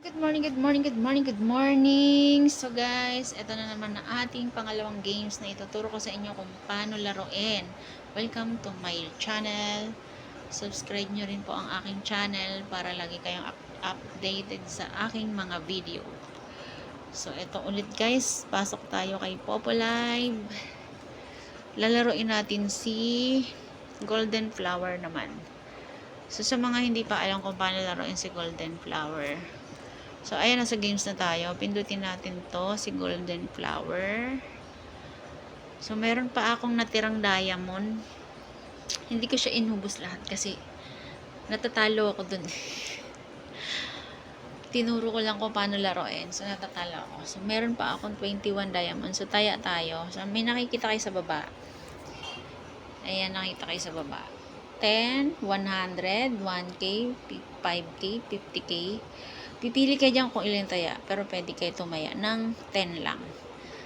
Good morning, good morning, good morning, good morning. So guys, ito na naman ang ating pangalawang games na ituturo ko sa inyo kung paano laruin. Welcome to my channel. Subscribe nyo rin po ang aking channel para lagi kayong updated sa aking mga video. So ito ulit guys, pasok tayo kay Popo Live. Lalaruin natin si Golden Flower naman. So sa mga hindi pa alam kung paano laruin si Golden Flower, so, ayan, nasa games na tayo. Pindutin natin to, si Golden Flower. So, meron pa akong natirang diamond. Hindi ko siya inubos lahat kasi natatalo ako dun. Tinuro ko lang kung paano laruin. So, natatalo ako. So, meron pa akong 21 diamond. So, taya tayo. So, may nakikita kayo sa baba. Ayan, nakita kayo sa baba. 10, 100, 1K, 5K, 50K. Pipili kayo dyan kung ilan taya. Pero pwede kayo tumaya ng 10 lang.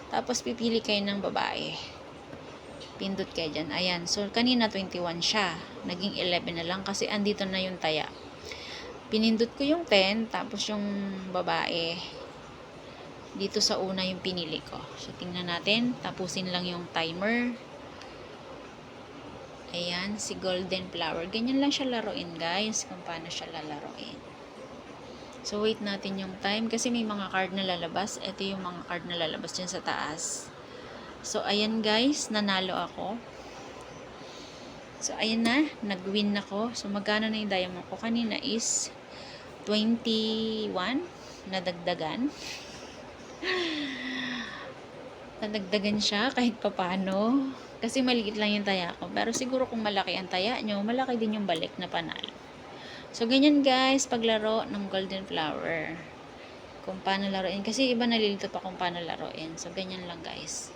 Tapos pipili kayo ng babae. Pindot kayo dyan. Ayan. So, kanina 21 siya. Naging 11 na lang kasi andito na yung taya. Pinindot ko yung 10. Tapos yung babae. Dito sa una yung pinili ko. So, tingnan natin. Tapusin lang yung timer. Ayan. Si Golden Flower. Ganyan lang siya laruin, guys. Kung paano siya lalaruin. So, wait natin yung time kasi may mga card na lalabas. Ito yung mga card na lalabas dyan sa taas. So, ayan guys, nanalo ako. So, ayan na, nag-win ako. So, magkano na yung diamond ko? Kanina is 21 nadagdagan. Nadagdagan siya kahit papano. Kasi maliit lang yung taya ko. Pero siguro kung malaki ang taya nyo, malaki din yung balik na panalo. So, ganyan guys, paglaro ng Golden Flower. Kung paano laruin. Kasi iba nalilito pa kung paano laruin. So, ganyan lang guys.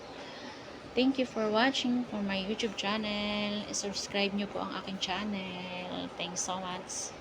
Thank you for watching for my YouTube channel. Subscribe nyo po ang aking channel. Thanks so much.